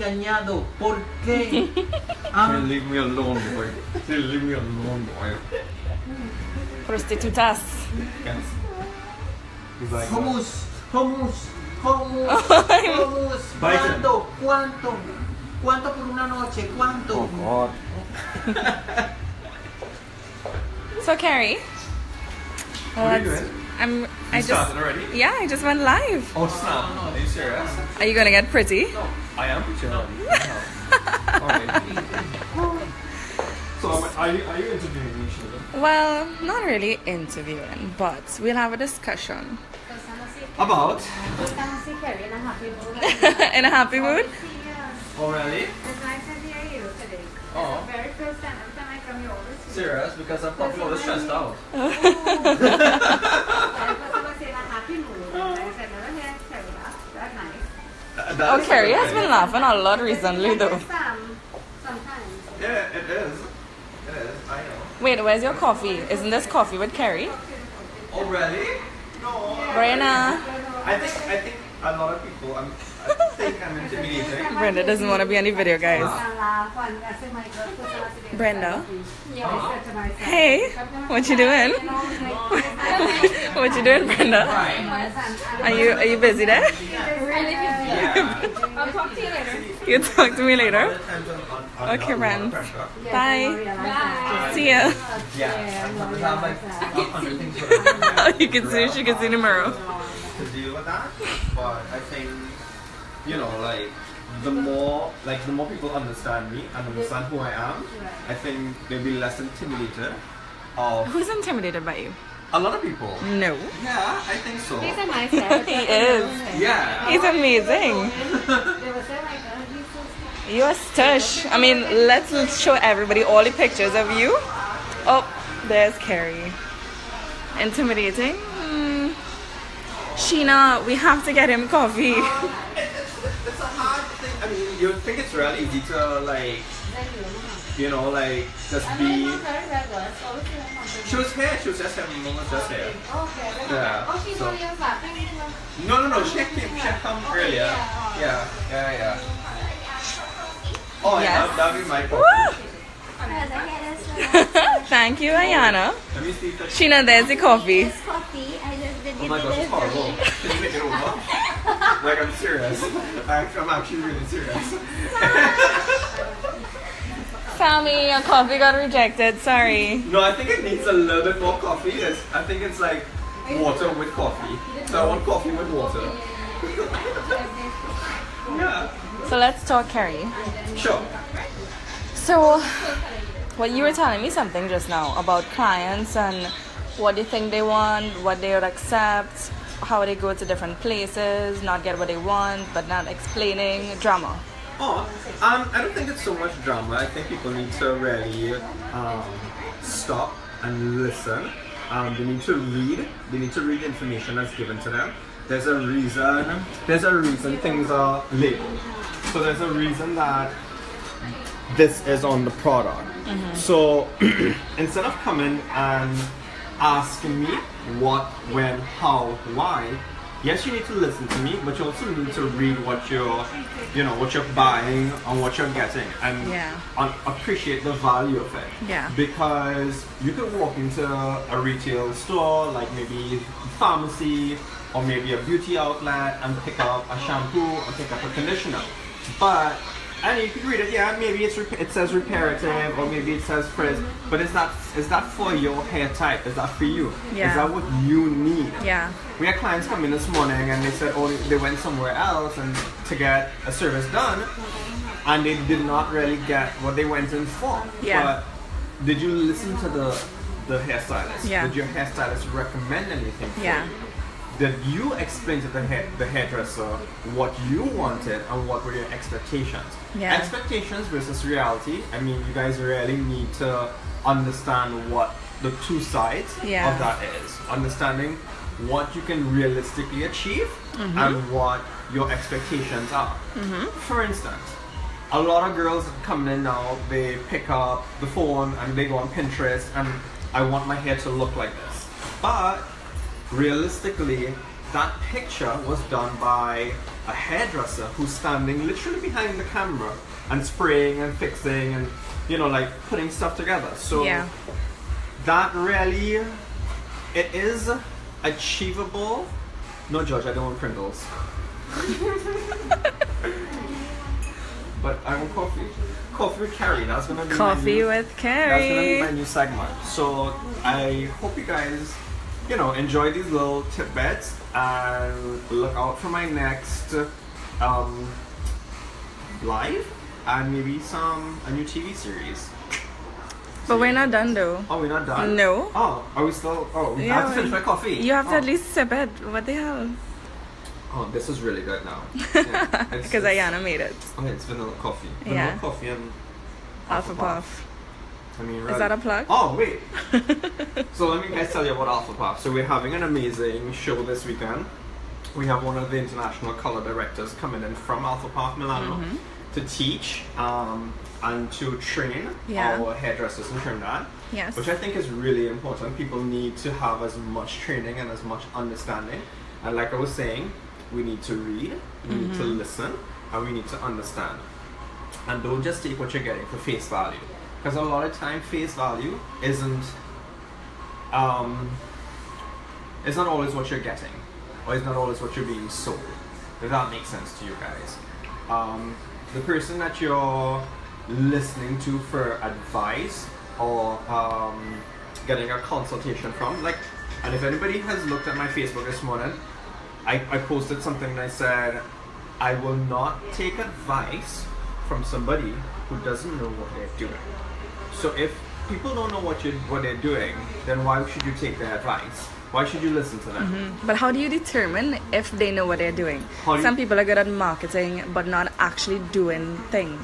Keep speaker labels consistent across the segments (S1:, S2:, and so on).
S1: engañado. ¿Por qué?
S2: Leave me alone, boy. Leave me alone, boy.
S3: Prostitutas.
S2: Yes. He's like,
S1: Hummus.
S2: Biden.
S1: ¿Cuánto por una noche? ¿Cuánto?
S2: oh God.
S3: So Kerry,
S2: What are you doing?
S3: I
S2: started already?
S3: Yeah, I just went live.
S2: Oh snap! Are you serious?
S3: Are you gonna get pretty?
S2: I am pretty already. Alright. So are you interviewing me, Sheila?
S3: Well, not really interviewing, but we'll have a discussion.
S2: About?
S3: In a happy mood?
S2: Oh really?
S4: It's nice to hear you today.
S2: Oh.
S4: Very first time every time I come here always.
S2: Serious? Because I'm probably always stressed out.
S4: I was in a happy mood. I said, never hear Kerry laugh. That's nice.
S3: Oh, Kerry has been laughing a lot recently though.
S4: Sometimes.
S2: Yeah, it is. It is. I know.
S3: Wait, where's your coffee? Isn't this coffee with Kerry?
S2: Oh really? No.
S3: Brenna.
S2: I think a lot of people. I think I'm intimidating.
S3: Brenda doesn't want to be on the video, guys. Brenda. Hey, what you doing? What you doing, Brenda? Are you busy there?
S4: Really busy.
S2: Yeah.
S4: I'll talk to you later.
S3: You talk to me later. Okay, Ren. Bye.
S4: Bye.
S3: See ya.
S2: Yeah. Sometimes I have like 100 things to
S3: You can see, she can see the mirror.
S2: deal with that, but I think, you know, like the more people understand me and understand who I am, I think they'll be less intimidated of
S3: Who's intimidated by you?
S2: a lot of people.
S3: No.
S2: Yeah, I think so.
S4: He's a nice guy.
S3: He is.
S2: Yeah.
S3: He's amazing.
S4: They were saying like, he's so sweet.
S3: You're stush. I mean, let's show everybody all the pictures of you. Oh, there's Kerry. Intimidating? Sheena, we have to get him coffee.
S2: It's a hard thing. I mean, you think it's really easy to like, you know, like just be. She was here. She was just here. Mom was just here.
S4: Okay.
S2: Yeah.
S4: Oh, she's
S2: So-
S4: only on Saturday.
S2: No. She come earlier. Yeah. Oh,
S3: Yes.
S2: yeah, that'll be my
S3: Woo!
S2: coffee.
S3: Thank you, Ayana.
S2: Let me see if that's.
S3: Sheena, there's the coffee.
S4: Coffee. I just did
S2: Oh my gosh, it's horrible. Can you make it over? Like, I'm serious. I'm actually really serious.
S3: Sammy, your coffee got rejected. Sorry.
S2: No, I think it needs a little bit more coffee. I think it's like water with coffee. So I want coffee with water. Yeah.
S3: So let's talk, Kerry.
S2: Sure.
S3: So, what you were telling me something just now about clients and what they think they want, what they would accept, how they go to different places, not get what they want, but not explaining drama.
S2: Oh, I don't think it's so much drama. I think people need to really stop and listen. They need to read. They need to read the information that's given to them. There's a reason. There's a reason things are labeled. So there's a reason that this is on the product. So instead of coming and asking me what, when, how, why, yes, you need to listen to me, but you also need to read what you're buying and what you're getting, and appreciate the value of it.
S3: Yeah.
S2: Because you could walk into a retail store, like maybe pharmacy or maybe a beauty outlet, and pick up a shampoo or pick up a conditioner, and you can read it. Yeah, maybe it says reparative, or maybe it says frizz. But is that for your hair type? Is that for you?
S3: Yeah.
S2: Is that what you need?
S3: Yeah.
S2: We had clients come in this morning and they said, oh, they went somewhere else and to get a service done, and they did not really get what they went in for.
S3: Yeah.
S2: But did you listen to the hairstylist?
S3: Yeah.
S2: Did your hairstylist recommend anything for
S3: Yeah.
S2: you? Did you explain to the hairdresser what you wanted and what were your expectations?
S3: Yeah.
S2: Expectations versus reality. I mean, you guys really need to understand what the two sides of that is. Understanding what you can realistically achieve and what your expectations are. For instance, a lot of girls come in now, they pick up the phone and they go on Pinterest and I want my hair to look like this. But realistically, that picture was done by a hairdresser who's standing literally behind the camera and spraying and fixing and, you know, like putting stuff together. So
S3: Yeah.
S2: that really, it is achievable. No, George, I don't want Pringles. But I want coffee. Coffee with Kerry. That's gonna be
S3: Coffee with
S2: That's gonna be
S3: Kerry.
S2: my new segment. So I hope you guys, you know, enjoy these little tidbits and look out for my next live and maybe a new TV series.
S3: But we're not done though.
S2: Oh, we're not done?
S3: No.
S2: Oh, are we still? Oh, we have to finish my coffee.
S3: You have to
S2: Oh.
S3: at least sip it. What the hell?
S2: Oh, this is really good now. Yeah,
S3: Because Ayana made it.
S2: Okay, it's vanilla coffee.
S3: Yeah.
S2: Vanilla coffee and
S3: Alpha Puff.
S2: I mean,
S3: Is that a plug?
S2: Oh, wait. So let me guys tell you about Alpha Puff. So we're having an amazing show this weekend. We have one of the international color directors coming in from Alpha Puff Milano to teach and to train our hairdressers in Trinidad.
S3: Yes.
S2: Which I think is really important. People need to have as much training and as much understanding. And like I was saying, we need to read, we need to listen, and we need to understand. And don't just take what you're getting for face value. Because a lot of time face value isn't it's not always what you're getting, or it's not always what you're being sold. If that makes sense to you guys. The person that you're listening to for advice or getting a consultation from, like, and if anybody has looked at my Facebook this morning, I posted something and I said, I will not take advice from somebody who doesn't know what they're doing. So if people don't know what they're doing, then why should you take their advice? Why should you listen to them?
S3: But how do you determine if they know what they're doing? Some people are good at marketing but not actually doing things.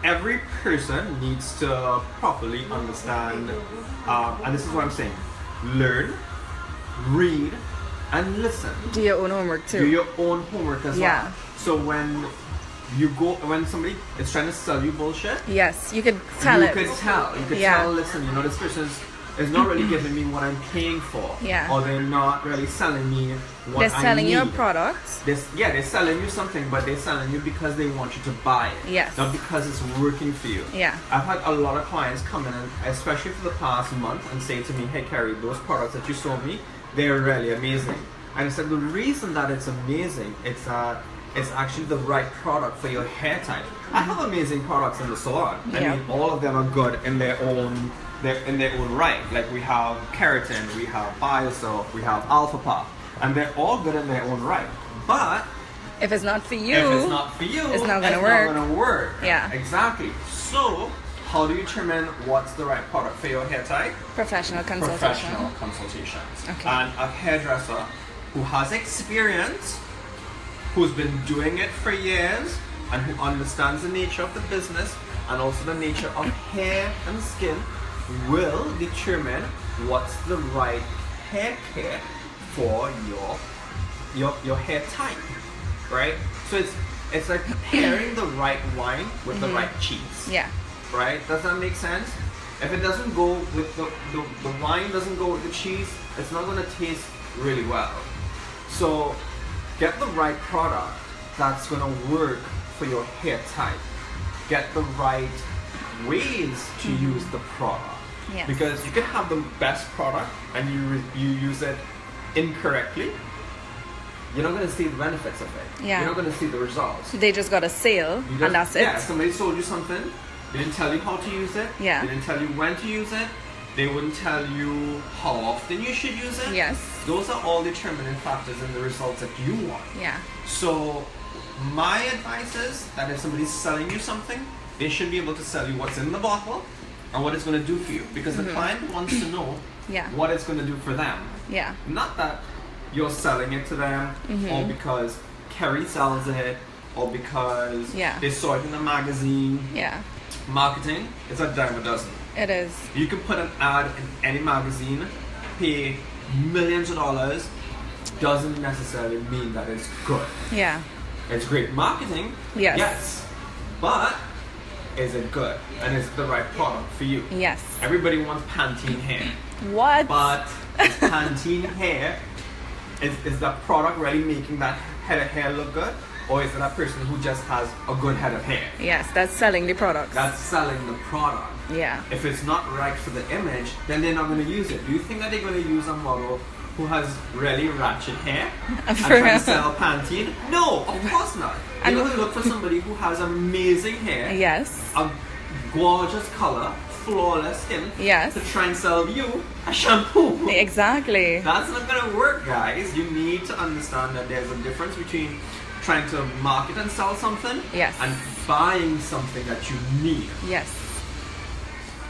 S2: Every person needs to properly understand, and this is what I'm saying, learn, read, and listen.
S3: Do your own homework too.
S2: Do your own homework as
S3: Yeah.
S2: well. So when somebody is trying to sell you bullshit,
S3: Yes, you could tell it.
S2: You could tell, listen, you know, this person is not really giving me what I'm paying for.
S3: Yeah.
S2: Or they're not really selling me what
S3: They're selling
S2: I need.
S3: you a product.
S2: They're selling you something, but they're selling you because they want you to buy it.
S3: Yes.
S2: Not because it's working for you.
S3: Yeah.
S2: I've had a lot of clients come in, and especially for the past month, and say to me, hey Kerry, those products that you sold me, they're really amazing. And I said, the reason that it's amazing, it's actually the right product for your hair type. I have amazing products in the salon. I
S3: Yeah.
S2: mean, all of them are good in their own right. Like we have keratin, we have BioSilk, we have Alpha Puff, and they're all good in their own right. But
S3: If it's not for you,
S2: if it's not for you,
S3: it's not gonna work.
S2: Not gonna work.
S3: Yeah.
S2: Exactly. So, how do you determine what's the right product for your hair type?
S3: professional consultation.
S2: Professional consultations.
S3: Okay.
S2: And a hairdresser who has experience, who's been doing it for years, and who understands the nature of the business and also the nature of hair and skin will determine what's the right hair care for your hair type, right? So it's like pairing the right wine with the right cheese.
S3: Yeah.
S2: Right? Does that make sense? If it doesn't go with the wine doesn't go with the cheese, it's not going to taste really well. So get the right product that's going to work for your hair type. Get the right ways to use the product.
S3: Yes.
S2: Because you can have the best product and you use it incorrectly, you're not going to see the benefits of it.
S3: Yeah.
S2: You're not going to see the results.
S3: They just got a sale
S2: You just-
S3: and that's it.
S2: Yeah, somebody sold you something. They didn't tell you how to use it.
S3: Yeah.
S2: They didn't tell you when to use it. They wouldn't tell you how often you should use it.
S3: Yes.
S2: Those are all determining factors in the results that you want.
S3: Yeah.
S2: So my advice is that if somebody's selling you something, they should be able to sell you what's in the bottle and what it's going to do for you. Because the client wants to know
S3: Yeah.
S2: what it's going to do for them.
S3: Yeah.
S2: Not that you're selling it to them or because Kerry sells it or because
S3: Yeah.
S2: they saw it in a magazine.
S3: Yeah.
S2: Marketing is a dime a dozen.
S3: It is.
S2: You can put an ad in any magazine, pay millions of dollars, doesn't necessarily mean that it's good.
S3: Yeah.
S2: It's great marketing,
S3: Yes.
S2: yes, but is it good? And is it the right product for you?
S3: Yes.
S2: Everybody wants Pantene hair,
S3: What?
S2: but is Pantene hair, is that product really making that head of hair look good, or is it a person who just has a good head of hair?
S3: Yes, that's selling the products.
S2: That's selling the product.
S3: Yeah.
S2: If it's not right for the image, then they're not going to use it. Do you think that they're going to use a model who has really ratchet hair and trying to sell Pantene? No, of course not. They're going to look for somebody who has amazing hair,
S3: Yes.
S2: a gorgeous color, flawless skin,
S3: Yes.
S2: to try and sell you a shampoo.
S3: Exactly.
S2: That's not going to work, guys. You need to understand that there's a difference between trying to market and sell something
S3: Yes.
S2: and buying something that you need.
S3: Yes.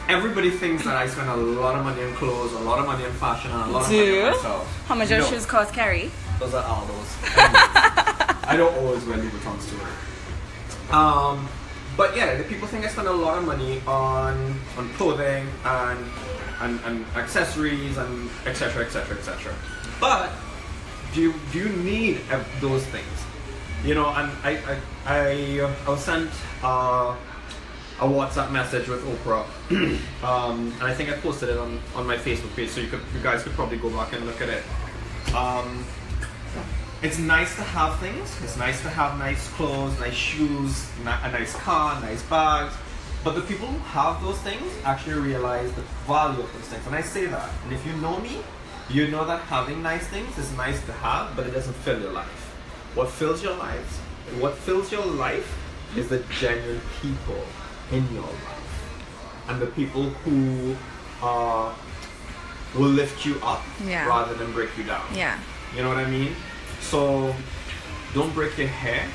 S2: Everybody thinks that I spend a lot of money on clothes, a lot of money on fashion, and a lot of
S3: Do
S2: money
S3: you?
S2: on myself.
S3: How much your shoes cost, Kerry?
S2: Those are Aldo's. I don't always wear Louboutins to work. But yeah, the people think I spend a lot of money on clothing and accessories and etc. etc. etc. But do you need those things? You know, and I was sent a WhatsApp message with Oprah, and I think I posted it on my Facebook page, so you guys could probably go back and look at it. It's nice to have things. It's nice to have nice clothes, nice shoes, a nice car, nice bags. But the people who have those things actually realize the value of those things. And I say that. And if you know me, you know that having nice things is nice to have, but it doesn't fill your life. What fills your life is the genuine people in your life. And the people who will lift you up rather than break you down.
S3: Yeah.
S2: You know what I mean? So don't break your hair.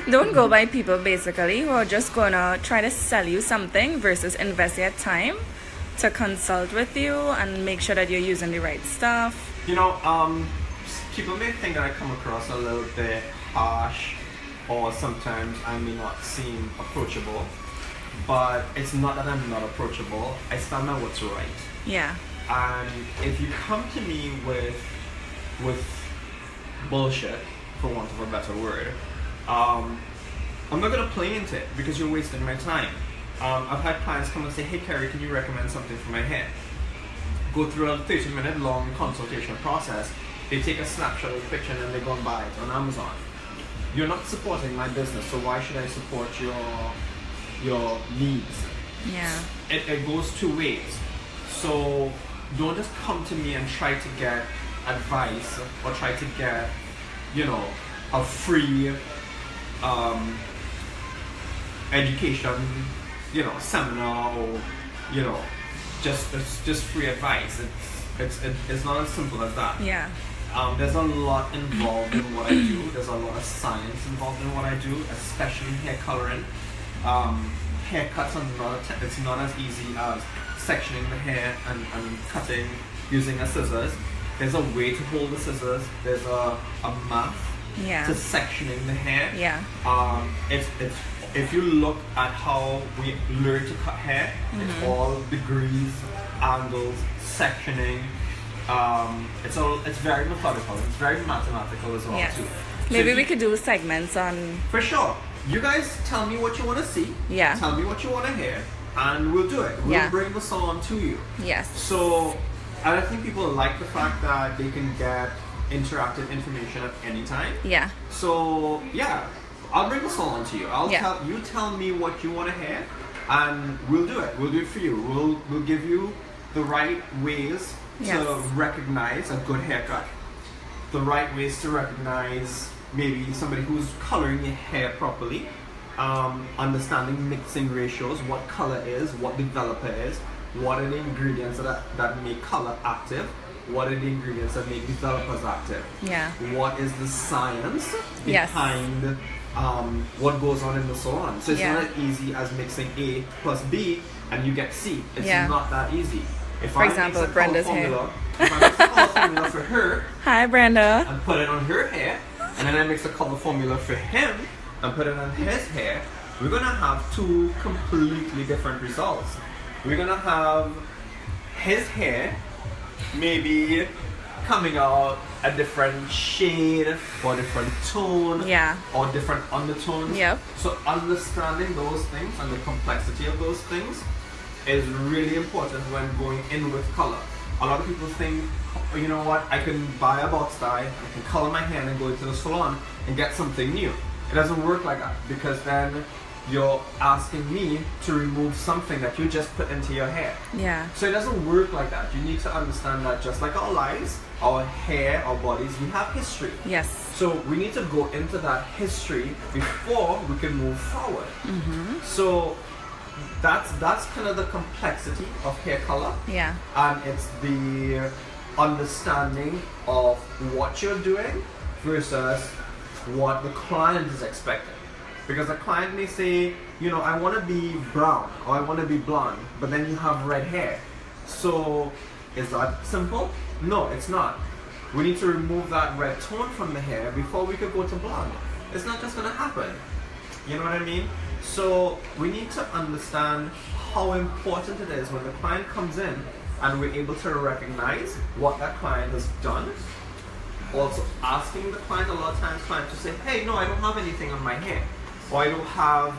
S3: Don't go by people basically who are just gonna try to sell you something versus invest your time to consult with you and make sure that you're using the right stuff.
S2: You know, people may think that I come across a little bit harsh, or sometimes I may not seem approachable, but it's not that I'm not approachable. I stand on what's right.
S3: Yeah.
S2: And if you come to me with bullshit, for want of a better word, I'm not gonna play into it because you're wasting my time. I've had clients come and say, "Hey Kerry, can you recommend something for my hair?" Go through a 30-minute long consultation process. They take a snapshot of the picture and then they go and buy it on Amazon. You're not supporting my business, so why should I support your needs?
S3: Yeah.
S2: It goes two ways. So don't just come to me and try to get advice or try to get, you know, a free education, you know, seminar, or, you know, just free advice. It's not as simple as that.
S3: Yeah.
S2: There's a lot involved in what I do. There's a lot of science involved in what I do, especially hair coloring. Haircuts are it's not as easy as sectioning the hair and cutting using a scissors. There's a way to hold the scissors. There's a math to sectioning the hair.
S3: Yeah.
S2: If you look at how we learn to cut hair, it's all degrees, angles, sectioning. It's very methodical. It's very mathematical as well too. So
S3: Maybe we could do segments on.
S2: For sure. You guys tell me what you want to see.
S3: Yeah.
S2: Tell me what you want to hear, and we'll do it. We'll bring the salon to you.
S3: Yes.
S2: So, I think people like the fact that they can get interactive information at any time.
S3: Yeah.
S2: So yeah, I'll bring the salon to you. Tell me what you want to hear, and we'll do it. We'll do it for you. We'll give you the right ways to recognize a good haircut, the right ways to recognize maybe somebody who's coloring your hair properly, understanding mixing ratios, what color is, what developer is, what are the ingredients that make color active, what are the ingredients that make developers active, what is the science behind what goes on in the salon. So it's not as easy as mixing A plus B and you get C. It's not that easy.
S3: For example, Brenda's hair.
S2: If I mix a color formula for her,
S3: hi Brenda,
S2: and put it on her hair, and then I mix a color formula for him and put it on his hair, we're gonna have two completely different results. We're gonna have his hair maybe coming out a different shade or different tone or different undertones. So understanding those things and the complexity of those things is really important when going in with color. a lot of people think, oh, you know what, I can buy a box dye, I can color my hair and go to the salon and get something new. It doesn't work like that, because then you're asking me to remove something that you just put into your hair.
S3: Yeah.
S2: So it doesn't work like that. You need to understand that just like our lives, our hair, our bodies, we have history.
S3: Yes.
S2: So we need to go into that history before we can move forward. So that's kind of the complexity of hair color.
S3: Yeah.
S2: And it's the understanding of what you're doing versus what the client is expecting. Because the client may say, you know, I want to be brown or I want to be blonde, but then you have red hair. So is that simple? No, it's not. We need to remove that red tone from the hair before we could go to blonde. It's not just going to happen. You know what I mean? So we need to understand how important it is when the client comes in and we're able to recognize what that client has done. Also asking the client, a lot of times clients to say, hey, no, I don't have anything on my hair. Or I don't have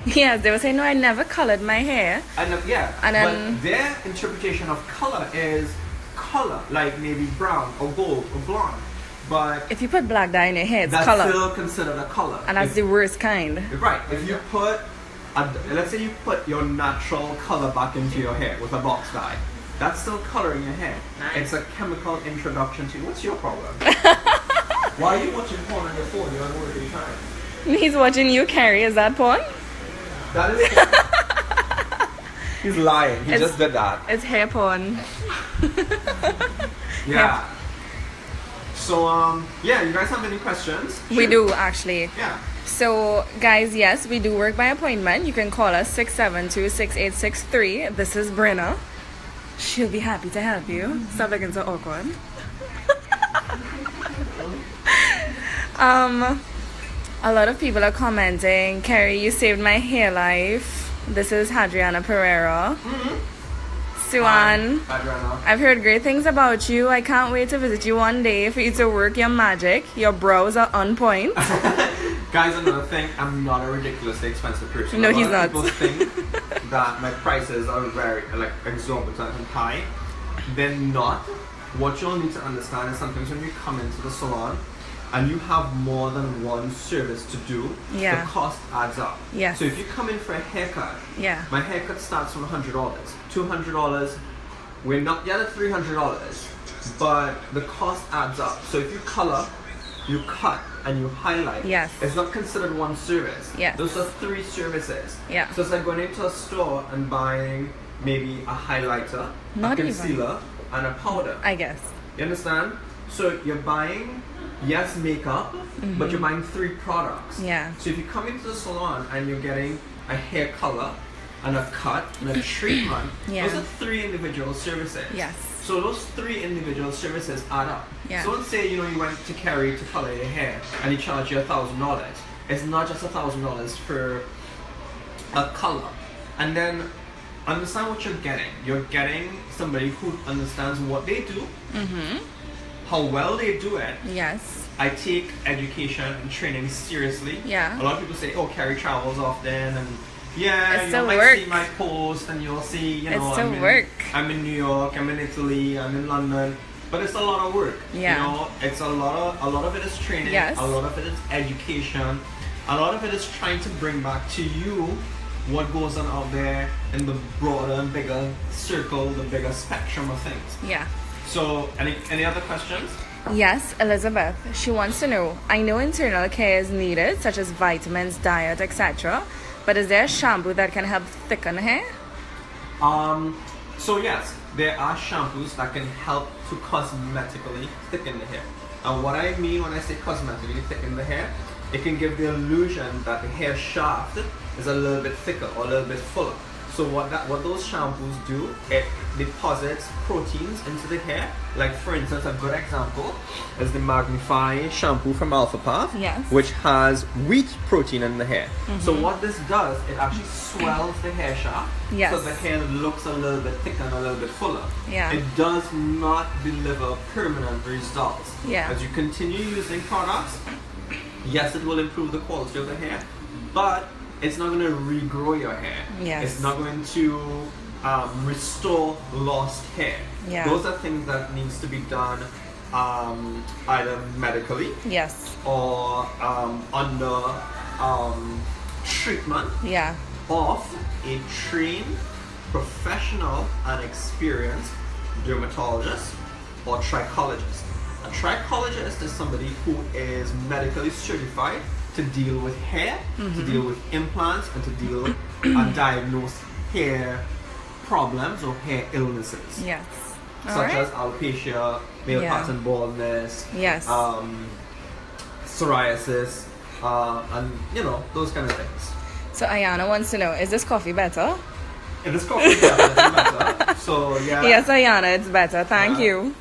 S3: Yes, they will say, no, I never colored my hair.
S2: and
S3: then
S2: but their interpretation of color is color, like maybe brown or gold or blonde. But
S3: if you put black dye in your hair, it's
S2: that's
S3: color.
S2: still considered a color.
S3: And that's the worst kind.
S2: Right. If you put, let's say you put your natural color back into your hair with a box dye, that's still coloring your hair. It's a chemical introduction to you. What's your problem? Why are you watching porn on your phone? You're on working time.
S3: He's watching you, Kerry. Is that porn?
S2: That is porn. He's lying. He just did that.
S3: It's hair porn.
S2: Yeah. So yeah, you guys have any questions?
S3: We
S2: Shoot.
S3: do, actually.
S2: Yeah.
S3: So, guys, yes, we do work by appointment. You can call us 672-6863. This is Brenna. She'll be happy to help you. Stop looking so awkward. A lot of people are commenting, Kerry, you saved my hair life. This is Hadriana Pereira. Suan,
S2: Adriana.
S3: I've heard great things about you. I can't wait to visit you one day for you to work your magic. Your brows are on point.
S2: Guys, another thing, I'm not a ridiculously expensive person.
S3: No,
S2: A lot
S3: he's
S2: of
S3: not.
S2: People think that my prices are very exorbitant and high. They're not. What you'll need to understand is sometimes when you come into the salon and you have more than one service to do,
S3: Yeah.
S2: the cost adds up.
S3: Yes.
S2: So if you come in for a haircut,
S3: Yeah.
S2: my haircut starts from $100, $200. We're not yet at $300, but the cost adds up. So if you color, you cut, and you highlight,
S3: Yes.
S2: it's not considered one service.
S3: Yes.
S2: Those are 3 services.
S3: Yeah.
S2: So it's like going into a store and buying maybe a highlighter,
S3: Not
S2: a
S3: even.
S2: concealer, and a powder.
S3: I guess.
S2: You understand? So you're buying, yes, makeup, but you're buying 3 products.
S3: Yeah.
S2: So if you come into the salon and you're getting a hair color and a cut and a treatment,
S3: Yeah.
S2: those are 3 individual services.
S3: Yes.
S2: So those 3 individual services add up.
S3: Yeah.
S2: So let's say you went to Kerry to color your hair and he charged you $1,000. It's not just $1,000 for a color. And then understand what you're getting. You're getting somebody who understands what they do, how well they do it.
S3: Yes.
S2: I take education and training seriously.
S3: Yeah.
S2: A lot of people say, oh, Kerry travels often and yeah,
S3: It's
S2: you
S3: still
S2: might
S3: work.
S2: see my post and you'll see,
S3: It's still
S2: I'm in,
S3: work.
S2: I'm in New York, I'm in Italy, I'm in London. But it's a lot of work.
S3: Yeah.
S2: You know, it's a lot of it is training,
S3: Yes.
S2: a lot of it is education, a lot of it is trying to bring back to you what goes on out there in the broader and bigger circle, the bigger spectrum of things.
S3: Yeah.
S2: So any other questions?
S3: Yes, Elizabeth. She wants to know, I know internal care is needed, such as vitamins, diet, etc. But is there a shampoo that can help thicken hair?
S2: So yes, there are shampoos that can help to cosmetically thicken the hair. And what I mean when I say cosmetically thicken the hair, it can give the illusion that the hair shaft is a little bit thicker or a little bit fuller. So what those shampoos do, it deposits proteins into the hair. Like for instance, a good example is the Magnify shampoo from Alpha Path,
S3: Yes.
S2: which has wheat protein in the hair. So what this does, it actually swells the hair shaft,
S3: Yes.
S2: so the hair looks a little bit thicker and a little bit fuller.
S3: Yeah.
S2: It does not deliver permanent results.
S3: Yeah.
S2: As you continue using products, yes, it will improve the quality of the hair, but it's not going to regrow your hair.
S3: Yes.
S2: It's not going to restore lost hair.
S3: Yeah.
S2: Those are things that needs to be done either medically
S3: Yes.
S2: or under treatment
S3: Yeah.
S2: of a trained, professional and experienced dermatologist or trichologist. A trichologist is somebody who is medically certified to deal with hair, to deal with implants, and to deal and diagnose hair problems or hair illnesses.
S3: Yes.
S2: Such
S3: Alright.
S2: as alopecia, male
S3: Yeah.
S2: pattern baldness,
S3: Yes.
S2: psoriasis, and those kind of things.
S3: So Ayana wants to know, is this coffee better?
S2: And this coffee is definitely better. So yeah.
S3: Yes, Ayana, it's better. Thank
S2: Yeah.
S3: you.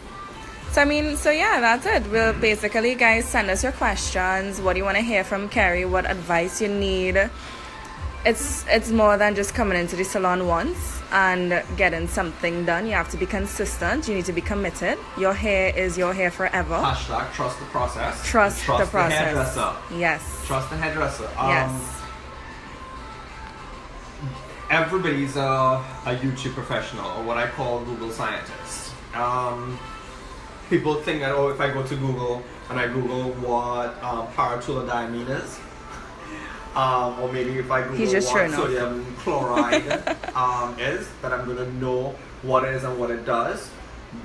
S3: So yeah, that's it. We'll basically, guys, send us your questions. What do you want to hear from Kerry? What advice you need? It's more than just coming into the salon once and getting something done. You have to be consistent. You need to be committed. Your hair is your hair forever.
S2: Hashtag trust the process.
S3: Trust the process.
S2: The hairdresser.
S3: Yes.
S2: Trust the hairdresser.
S3: Yes.
S2: Everybody's a YouTube professional, or what I call Google scientist. People think that, if I go to Google and I Google what paratoluidamine is, or maybe if I Google
S3: just
S2: what
S3: sure enough.
S2: sodium chloride is, that I'm going to know what it is and what it does.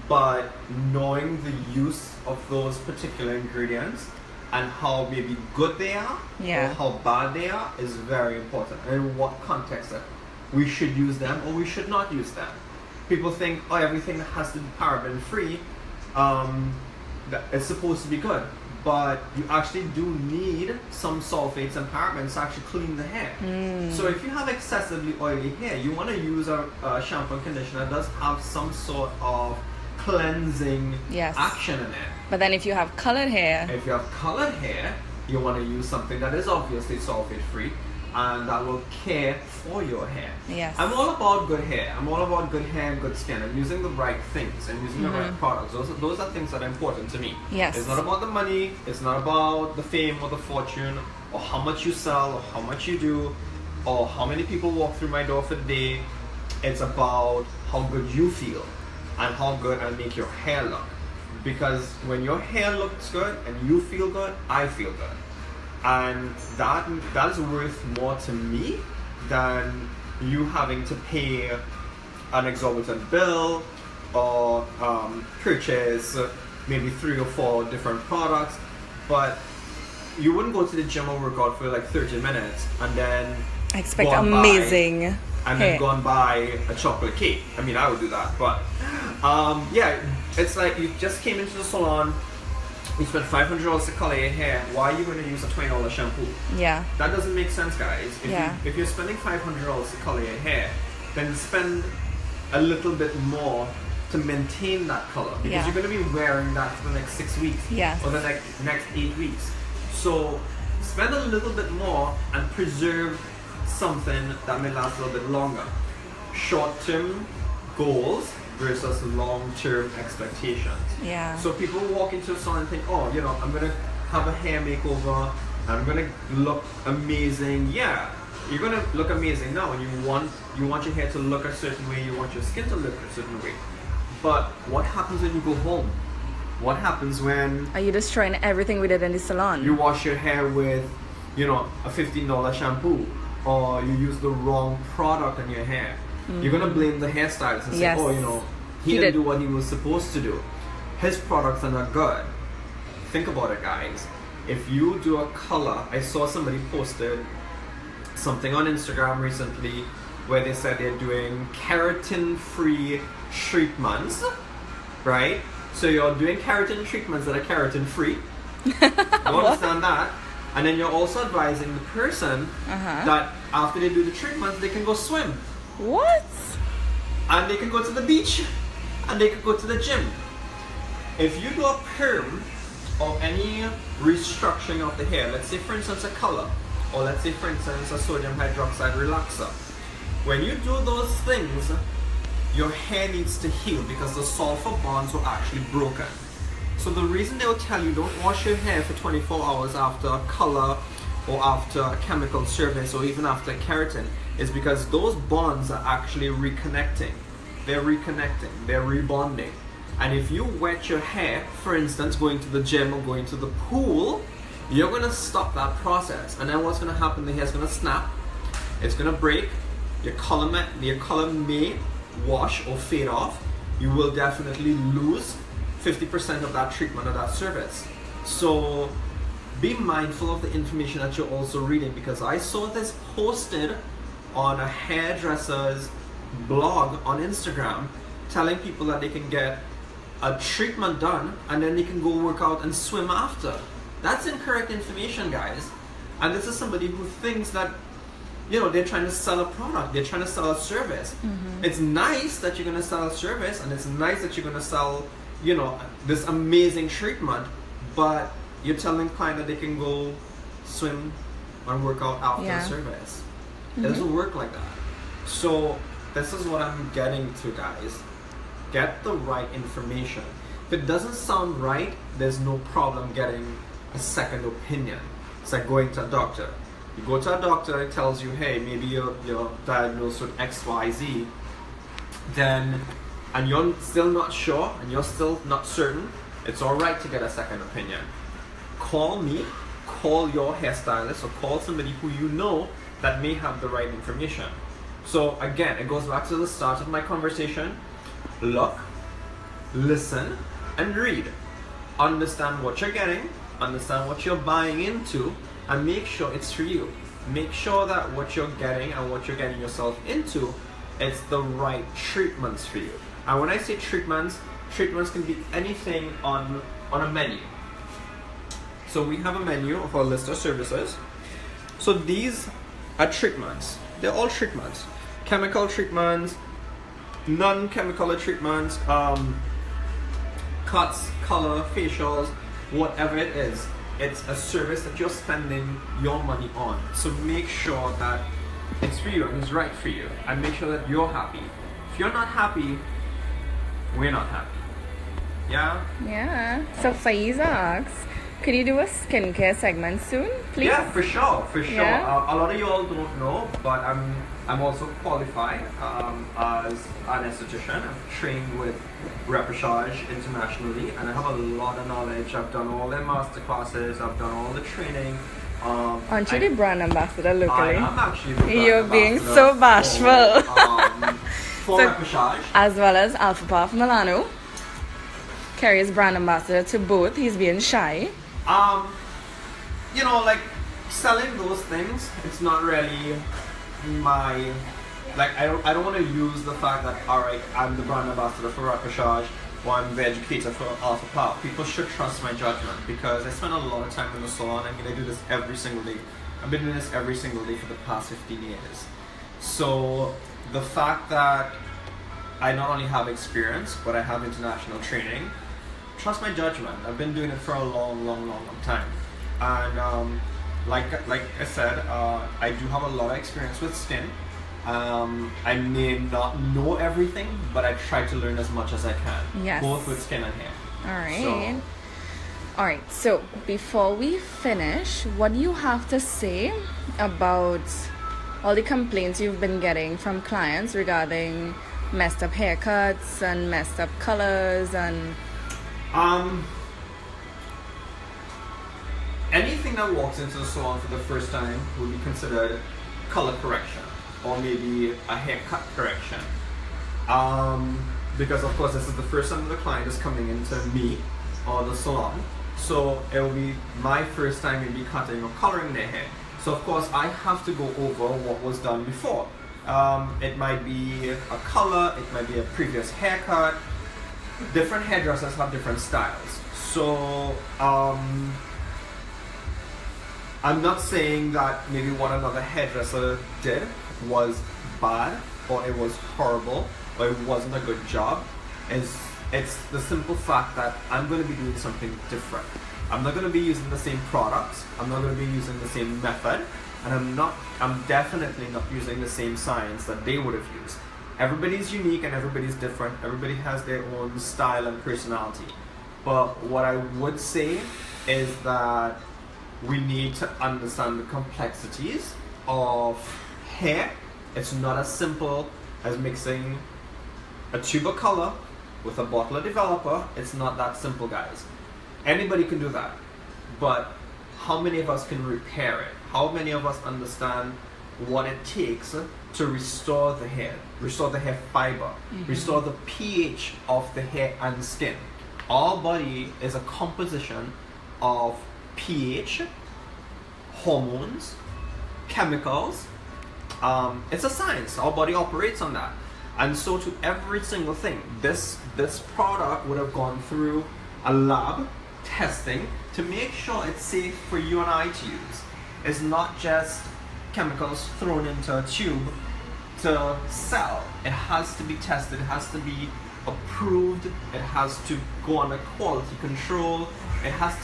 S2: But knowing the use of those particular ingredients and how maybe good they are
S3: Yeah.
S2: or how bad they are is very important. And in what context that we should use them or we should not use them. People think, everything has to be paraben free. That it's supposed to be good, but you actually do need some sulfates and parabens to actually clean the hair. So if you have excessively oily hair, you want to use a shampoo and conditioner that does have some sort of cleansing
S3: Yes.
S2: action in it.
S3: But then if you have colored hair,
S2: If you have colored hair, you want to use something that is obviously sulfate free and that will care for your hair.
S3: Yes.
S2: I'm all about good hair. I'm all about good hair and good skin and using the right things and using the right products. Those are things that are important to me.
S3: Yes.
S2: It's not about the money, it's not about the fame or the fortune or how much you sell or how much you do or how many people walk through my door for the day. It's about how good you feel and how good I make your hair look. Because when your hair looks good and you feel good, I feel good. And that is worth more to me than you having to pay an exorbitant bill or purchase maybe 3 or 4 different products. But you wouldn't go to the gym or work out for like 30 minutes and then
S3: I expect
S2: go and buy-
S3: amazing
S2: and
S3: hair.
S2: then go and buy a chocolate cake. I mean, I would do that, but yeah, it's like you just came into the salon, you spent $500 to color your hair. Why are you going to use a $20 shampoo?
S3: Yeah.
S2: That doesn't make sense, guys. If you're spending $500 to color your hair, then spend a little bit more to maintain that color because
S3: Yeah.
S2: you're going to be wearing that for the next 6 weeks
S3: Yes.
S2: or the next 8 weeks. So spend a little bit more and preserve something that may last a little bit longer. Short-term goals versus long-term expectations.
S3: Yeah.
S2: So people walk into a salon and think, I'm gonna have a hair makeover, I'm gonna look amazing. Yeah, you're gonna look amazing now, and you want your hair to look a certain way, you want your skin to look a certain way. But what happens when you go home? What happens when
S3: Are you destroying everything we did in the salon?
S2: you wash your hair with, a $15 shampoo, or you use the wrong product on your hair? You're gonna blame the hairstylist and say,
S3: Yes.
S2: he
S3: He
S2: didn't
S3: did.
S2: do what he was supposed to do. His products are not good. Think about it, guys. If you do a color, I saw somebody posted something on Instagram recently where they said they're doing keratin-free treatments, right? So you're doing keratin treatments that are keratin-free. You understand that? And then you're also advising the person that after they do the treatments, they can go swim.
S3: What?
S2: And they can go to the beach. And they can go to the gym. If you do a perm or any restructuring of the hair, let's say for instance a color, or let's say for instance a sodium hydroxide relaxer, when you do those things, your hair needs to heal because the sulfur bonds were actually broken. So the reason they will tell you don't wash your hair for 24 hours after a color or after a chemical service or even after keratin is because those bonds are actually reconnecting. They're reconnecting, they're rebonding. And if you wet your hair, for instance, going to the gym or going to the pool, you're going to stop that process. And then what's going to happen, the hair's going to snap, it's going to break, your color may wash or fade off. You will definitely lose 50% of that treatment or that service. So be mindful of the information that you're also reading, because I saw this posted on a hairdresser's blog on Instagram telling people that they can get a treatment done and then they can go work out and swim after. That's incorrect information, guys. And this is somebody who thinks that, you know, they're trying to sell a product, they're trying to sell a service. It's nice that you're going to sell a service, and it's nice that you're going to sell, you know, this amazing treatment, but you're telling the client that they can go swim and work out after the service. It doesn't work like that. So this is what I'm getting to, guys. Get the right information. If it doesn't sound right, there's no problem getting a second opinion. It's like going to a doctor. You go to a doctor, it tells you, hey, maybe you're diagnosed with XYZ, then, and you're still not sure, and you're still not certain, it's alright to get a second opinion. Call me, call your hairstylist, or call somebody who you know that may have the right information. So again, it goes back to the start of my conversation. Look, listen, and read. Understand what you're getting, understand what you're buying into, and make sure it's for you. Make sure that what you're getting and what you're getting yourself into, it's the right treatments for you. And when I say treatments can be anything on a menu. So we have a menu of our list of services. So these are treatments. They're all treatments. Chemical treatments, non-chemical treatments, cuts, color, facials, whatever it is. It's a service that you're spending your money on. So make sure that it's for you and it's right for you. And make sure that you're happy. If you're not happy, we're not happy. Yeah?
S3: Yeah. So Faiza asks, could you do a skincare segment soon, please?
S2: Yeah, for sure.
S3: Yeah?
S2: A lot of you all don't know, but I'm also qualified as an esthetician. I'm trained with Repassage internationally, and I have a lot of knowledge. I've done all their master classes, I've done all the training.
S3: Aren't you the brand ambassador locally?
S2: I am actually the brand
S3: You're being
S2: ambassador
S3: so bashful.
S2: For
S3: So,
S2: Repassage.
S3: as well as Alpha Puff Milano. Kerry is brand ambassador to both. He's being shy.
S2: You know, like selling those things, it's not really my, like, I don't want to use the fact that, alright, I'm the brand ambassador for Repassage, or I'm the educator for Alpha Power. People should trust my judgment, because I spend a lot of time in the salon. I mean, I do this every single day. I've been doing this every single day for the past 15 years. So the fact that I not only have experience, but I have international training, trust my judgment. I've been doing it for a long time. And like I said, I do have a lot of experience with skin. I may not know everything, but I try to learn as much as I can.
S3: Yes.
S2: Both with skin and hair.
S3: Alright. Alright, so before we finish, what do you have to say about all the complaints you've been getting from clients regarding messed up haircuts and messed up colors and
S2: anything that walks into the salon for the first time will be considered color correction, or maybe a haircut correction. Because of course this is the first time the client is coming into me or the salon, so it will be my first time maybe cutting or coloring their hair. So of course I have to go over what was done before. It might be a color, it might be a previous haircut. Different hairdressers have different styles. So I'm not saying that maybe what another hairdresser did was bad, or it was horrible, or it wasn't a good job. It's the simple fact that I'm going to be doing something different. I'm not going to be using the same products, I'm not going to be using the same method, and I'm definitely not using the same science that they would have used. Everybody's unique and everybody's different. Everybody has their own style and personality. But what I would say is that we need to understand the complexities of hair. It's not as simple as mixing a tube of color with a bottle of developer. It's not that simple, guys. Anybody can do that, but how many of us can repair it? How many of us understand what it takes to restore the hair fiber, restore the pH of the hair and skin? Our body is a composition of pH, hormones, chemicals. It's a science. Our body operates on that. And so to every single thing, this product would have gone through a lab testing to make sure it's safe for you and I to use. It's not just chemicals thrown into a tube to sell. It has to be tested, it has to be approved, it has to go under quality control, it has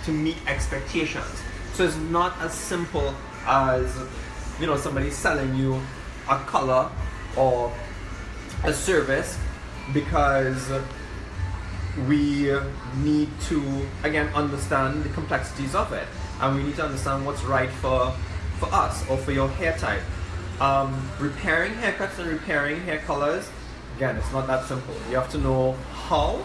S2: to meet expectations. So it's not as simple as, you know, somebody selling you a color or a service, because we need to, again, understand the complexities of it, and we need to understand what's right for us or for your hair type. Repairing haircuts and repairing hair colors, again, it's not that simple. You have to know how,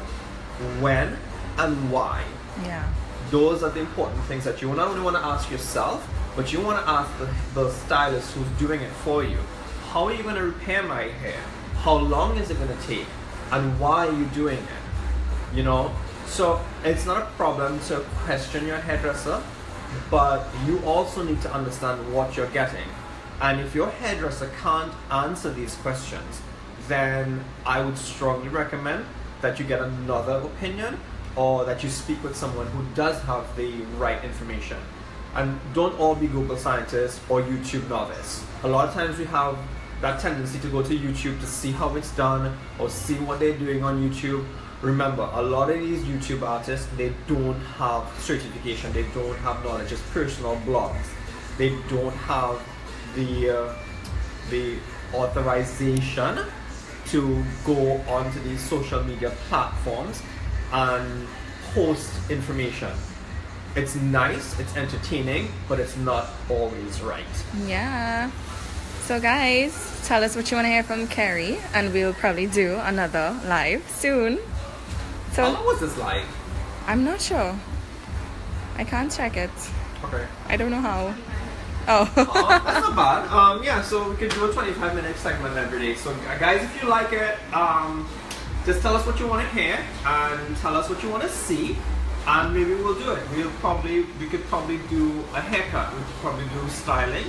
S2: when, and why.
S3: Yeah.
S2: Those are the important things that you not only want to ask yourself, but you want to ask the stylist who's doing it for you. How are you going to repair my hair? How long is it going to take? And why are you doing it? You know? So it's not a problem to question your hairdresser, but you also need to understand what you're getting. And if your hairdresser can't answer these questions, then I would strongly recommend that you get another opinion, or that you speak with someone who does have the right information. And don't all be Google scientists or YouTube novice. A lot of times we have that tendency to go to YouTube to see how it's done or see what they're doing on YouTube. Remember, a lot of these YouTube artists, they don't have certification, they don't have knowledge, it's personal blogs. They don't have the authorization to go onto these social media platforms and post information. It's nice, it's entertaining, but it's not always right.
S3: Yeah. So guys, tell us what you want to hear from Kerry, and we'll probably do another live soon. So
S2: How long was this live?
S3: I'm not sure. I can't check it.
S2: Okay.
S3: I don't know how. Oh.
S2: That's not bad. Yeah, so we could do a 25-minute segment every day. So guys, if you like it, just tell us what you want to hear and tell us what you want to see, and maybe we'll do it. We could probably do a haircut. We could probably do styling.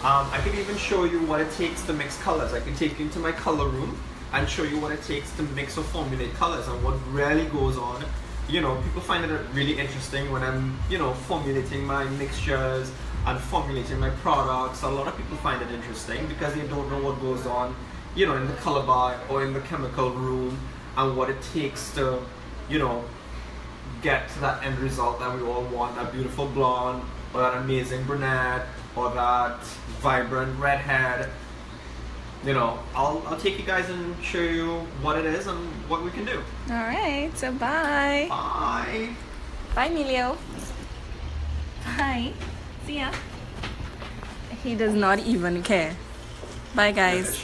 S2: I could even show you what it takes to mix colors. I can take you into my color room and show you what it takes to mix or formulate colors and what really goes on. You know, people find it really interesting when I'm, you know, formulating my mixtures and formulating my products. A lot of people find it interesting because they don't know what goes on, you know, in the color bar or in the chemical room, and what it takes to, you know, get to that end result that we all want, that beautiful blonde or that amazing brunette or that vibrant redhead. You know, I'll take you guys and show you what it is and what we can do.
S3: Alright, so bye.
S2: Bye.
S3: Bye, Emilio. Bye. See ya. He does not even care. Bye, guys.